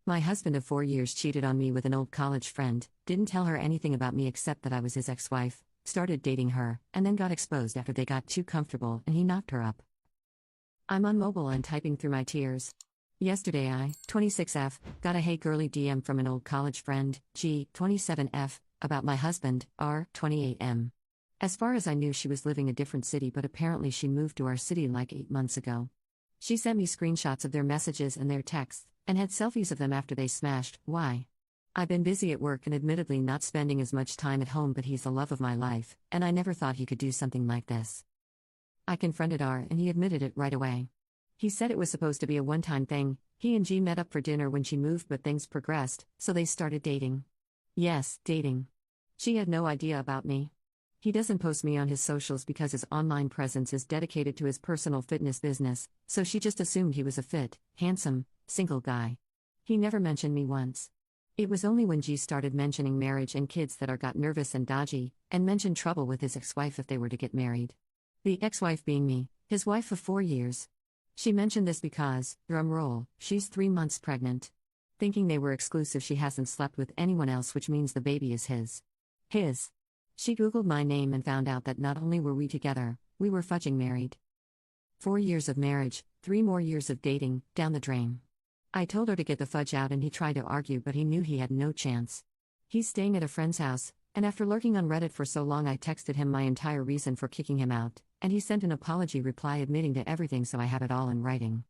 My husband of 4 years cheated on me with an old college friend, didn't tell her anything about me except that I was his ex-wife, started dating her, and then got exposed after they got too comfortable and he knocked her up. I'm on mobile and typing through my tears. Yesterday I, 26F, got a hey girly DM from an old college friend, G, 27F, about my husband, R, 28M. As far as I knew she was living a different city but apparently she moved to our city like 8 months ago. She sent me screenshots of their messages and their texts, and had selfies of them after they smashed. Why? I've been busy at work and admittedly not spending as much time at home, but he's the love of my life, and I never thought he could do something like this. I confronted R and he admitted it right away. He said it was supposed to be a one-time thing. He and G met up for dinner when she moved, but things progressed, so they started dating. Yes, dating. She had no idea about me. He doesn't post me on his socials because his online presence is dedicated to his personal fitness business, so she just assumed he was a fit, handsome, single guy. He never mentioned me once. It was only when G started mentioning marriage and kids that R got nervous and dodgy, and mentioned trouble with his ex-wife if they were to get married. The ex-wife being me, his wife of 4 years. She mentioned this because, drumroll, she's 3 months pregnant. Thinking they were exclusive, she hasn't slept with anyone else, which means the baby is his. His. She Googled my name and found out that not only were we together, we were fudging married. 4 years of marriage, 3 more years of dating, down the drain. I told her to get the fudge out and he tried to argue, but he knew he had no chance. He's staying at a friend's house, and after lurking on Reddit for so long I texted him my entire reason for kicking him out, and he sent an apology reply admitting to everything, so I have it all in writing.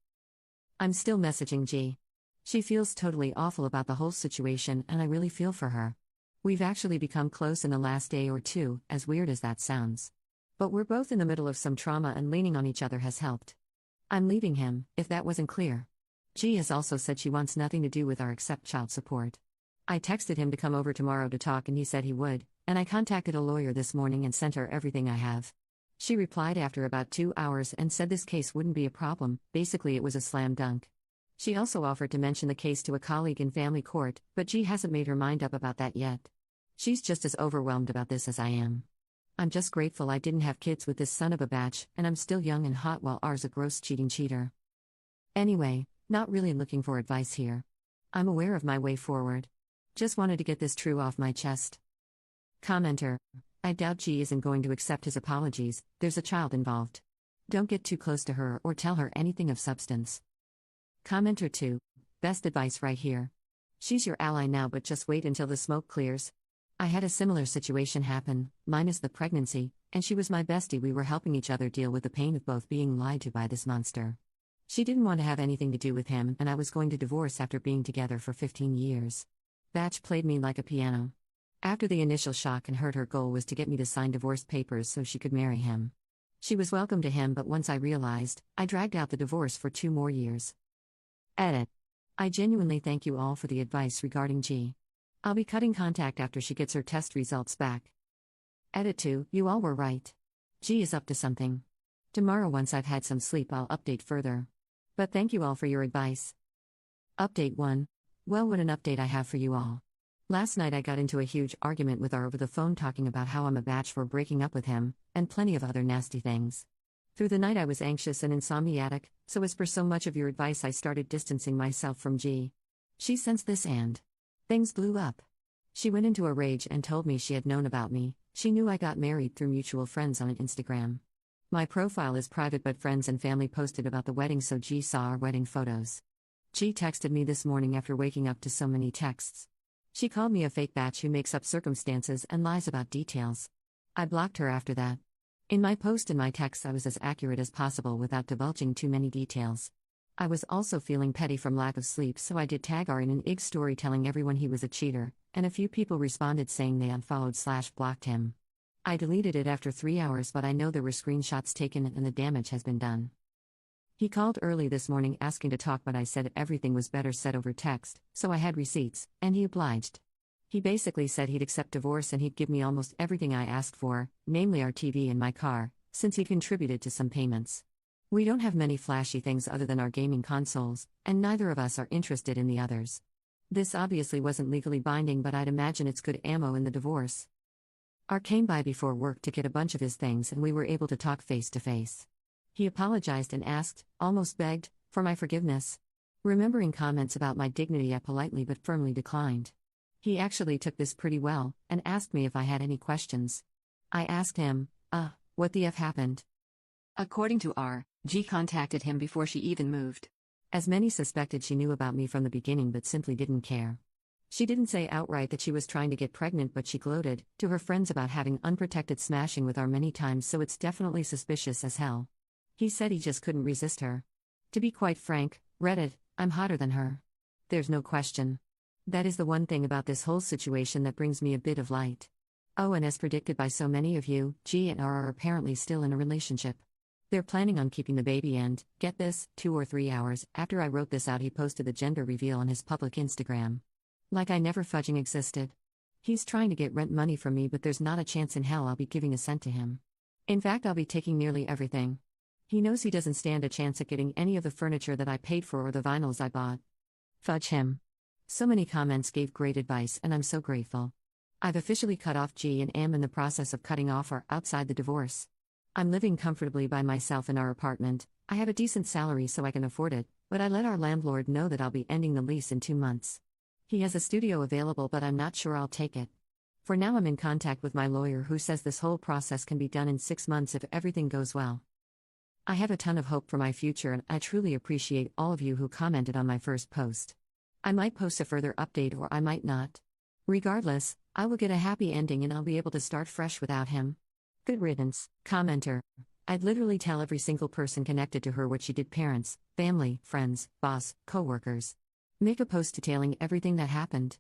I'm still messaging G. She feels totally awful about the whole situation and I really feel for her. We've actually become close in the last day or two, as weird as that sounds. But we're both in the middle of some trauma and leaning on each other has helped. I'm leaving him, if that wasn't clear. G has also said she wants nothing to do with our except child support. I texted him to come over tomorrow to talk and he said he would, and I contacted a lawyer this morning and sent her everything I have. She replied after about 2 hours and said this case wouldn't be a problem, basically it was a slam dunk. She also offered to mention the case to a colleague in family court, but G hasn't made her mind up about that yet. She's just as overwhelmed about this as I am. I'm just grateful I didn't have kids with this son of a batch, and I'm still young and hot while R's a gross cheating cheater. Anyway, not really looking for advice here. I'm aware of my way forward. Just wanted to get this true off my chest. Commenter. I doubt G isn't going to accept his apologies, there's a child involved. Don't get too close to her or tell her anything of substance. Commenter 2. Best advice right here. She's your ally now, but just wait until the smoke clears. I had a similar situation happen, minus the pregnancy, and she was my bestie. We were helping each other deal with the pain of both being lied to by this monster. She didn't want to have anything to do with him, and I was going to divorce after being together for 15 years. Batch played me like a piano. After the initial shock and hurt, her goal was to get me to sign divorce papers so she could marry him. She was welcome to him, but once I realized, I dragged out the divorce for 2 more years. Edit. I genuinely thank you all for the advice regarding G. I'll be cutting contact after she gets her test results back. Edit 2. You all were right. G is up to something. Tomorrow, once I've had some sleep, I'll update further. But thank you all for your advice. Update 1. Well, what an update I have for you all. Last night I got into a huge argument with R over the phone, talking about how I'm a batch for breaking up with him, and plenty of other nasty things. Through the night I was anxious and insomniatic, so as per so much of your advice I started distancing myself from G. She sensed this and things blew up. She went into a rage and told me she had known about me. She knew I got married through mutual friends on Instagram. My profile is private, but friends and family posted about the wedding, so G saw our wedding photos. G texted me this morning after waking up to so many texts. She called me a fake batch who makes up circumstances and lies about details. I blocked her after that. In my post and my texts I was as accurate as possible without divulging too many details. I was also feeling petty from lack of sleep, so I did tag R in an IG story telling everyone he was a cheater, and a few people responded saying they unfollowed/blocked him. I deleted it after 3 hours, but I know there were screenshots taken and the damage has been done. He called early this morning asking to talk, but I said everything was better said over text, so I had receipts, and he obliged. He basically said he'd accept divorce and he'd give me almost everything I asked for, namely our TV and my car, since he contributed to some payments. We don't have many flashy things other than our gaming consoles, and neither of us are interested in the others. This obviously wasn't legally binding, but I'd imagine it's good ammo in the divorce. R came by before work to get a bunch of his things and we were able to talk face to face. He apologized and asked, almost begged, for my forgiveness. Remembering comments about my dignity, I politely but firmly declined. He actually took this pretty well, and asked me if I had any questions. I asked him, what the F happened? According to R, G contacted him before she even moved. As many suspected, she knew about me from the beginning but simply didn't care. She didn't say outright that she was trying to get pregnant, but she gloated to her friends about having unprotected smashing with R many times, so it's definitely suspicious as hell. He said he just couldn't resist her. To be quite frank, Reddit, I'm hotter than her. There's no question. That is the one thing about this whole situation that brings me a bit of light. Oh, and as predicted by so many of you, G and R are apparently still in a relationship. They're planning on keeping the baby, and, get this, 2 or 3 hours after I wrote this out, he posted the gender reveal on his public Instagram. Like I never fudging existed. He's trying to get rent money from me, but there's not a chance in hell I'll be giving a cent to him. In fact, I'll be taking nearly everything. He knows he doesn't stand a chance at getting any of the furniture that I paid for or the vinyls I bought. Fudge him. So many comments gave great advice, and I'm so grateful. I've officially cut off G and am in the process of cutting off R outside the divorce. I'm living comfortably by myself in our apartment. I have a decent salary so I can afford it, but I let our landlord know that I'll be ending the lease in 2 months. He has a studio available, but I'm not sure I'll take it. For now, I'm in contact with my lawyer, who says this whole process can be done in 6 months if everything goes well. I have a ton of hope for my future, and I truly appreciate all of you who commented on my first post. I might post a further update or I might not. Regardless, I will get a happy ending and I'll be able to start fresh without him. Good riddance. Commenter. I'd literally tell every single person connected to her what she did: parents, family, friends, boss, co-workers. Make a post detailing everything that happened.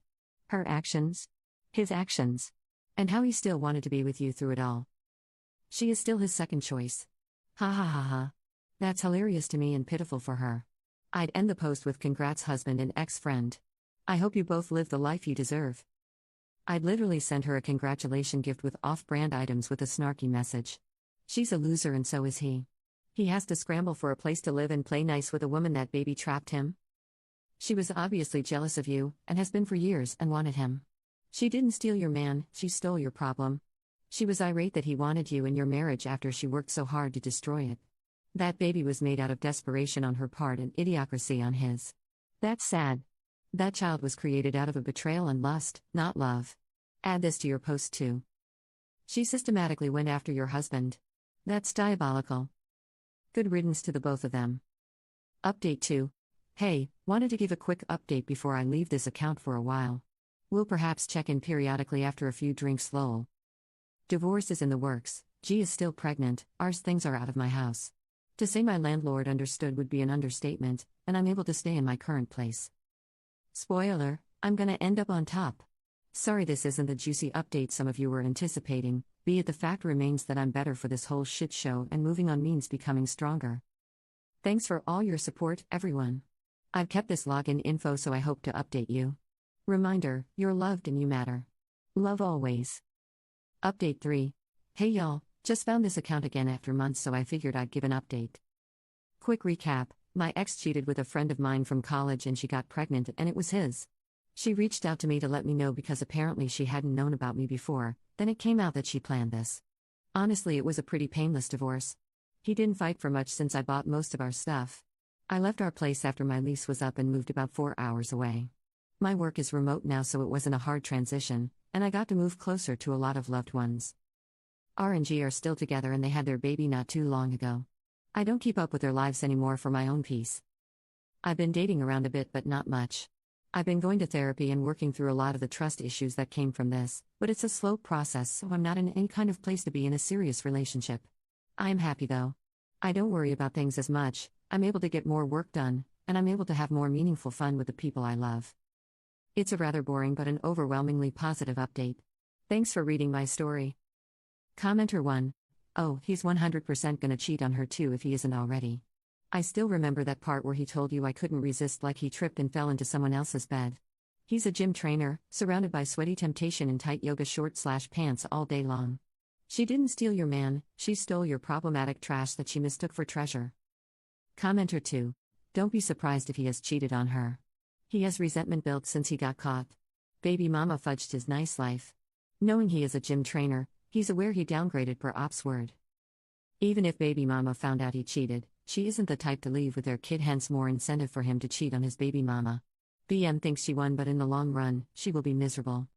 Her actions. His actions. And how he still wanted to be with you through it all. She is still his second choice. Ha ha ha ha. That's hilarious to me and pitiful for her. I'd end the post with "Congrats, husband and ex-friend. I hope you both live the life you deserve." I'd literally send her a congratulation gift with off-brand items with a snarky message. She's a loser and so is he. He has to scramble for a place to live and play nice with a woman that baby trapped him. She was obviously jealous of you, and has been for years, and wanted him. She didn't steal your man, she stole your problem. She was irate that he wanted you in your marriage after she worked so hard to destroy it. That baby was made out of desperation on her part and idiocracy on his. That's sad. That child was created out of a betrayal and lust, not love. Add this to your post too. She systematically went after your husband. That's diabolical. Good riddance to the both of them. Update 2. Hey, wanted to give a quick update before I leave this account for a while. We'll perhaps check in periodically after a few drinks, lol. Divorce is in the works, G is still pregnant, R's things are out of my house. To say my landlord understood would be an understatement, and I'm able to stay in my current place. Spoiler, I'm gonna end up on top. Sorry this isn't the juicy update some of you were anticipating, be it the fact remains that I'm better for this whole shit show, and moving on means becoming stronger. Thanks for all your support, everyone. I've kept this login info so I hope to update you. Reminder, you're loved and you matter. Love always. Update 3. Hey y'all, just found this account again after months, so I figured I'd give an update. Quick recap, my ex cheated with a friend of mine from college and she got pregnant and it was his. She reached out to me to let me know because apparently she hadn't known about me before, then it came out that she planned this. Honestly, it was a pretty painless divorce. He didn't fight for much since I bought most of our stuff. I left our place after my lease was up and moved about 4 hours away. My work is remote now, so it wasn't a hard transition, and I got to move closer to a lot of loved ones. R and G are still together and they had their baby not too long ago. I don't keep up with their lives anymore for my own peace. I've been dating around a bit but not much. I've been going to therapy and working through a lot of the trust issues that came from this, but it's a slow process, so I'm not in any kind of place to be in a serious relationship. I'm happy though. I don't worry about things as much, I'm able to get more work done, and I'm able to have more meaningful fun with the people I love. It's a rather boring but an overwhelmingly positive update. Thanks for reading my story. Commenter 1. Oh, he's 100% gonna cheat on her too if he isn't already. I still remember that part where he told you I couldn't resist, like he tripped and fell into someone else's bed. He's a gym trainer, surrounded by sweaty temptation in tight yoga shorts/pants all day long. She didn't steal your man, she stole your problematic trash that she mistook for treasure. Commenter 2. Don't be surprised if he has cheated on her. He has resentment built since he got caught. Baby mama fudged his nice life. Knowing he is a gym trainer, he's aware he downgraded per ops word. Even if baby mama found out he cheated, She isn't the type to leave with their kid, hence more incentive for him to cheat on his baby mama. BM thinks she won, but in the long run, she will be miserable.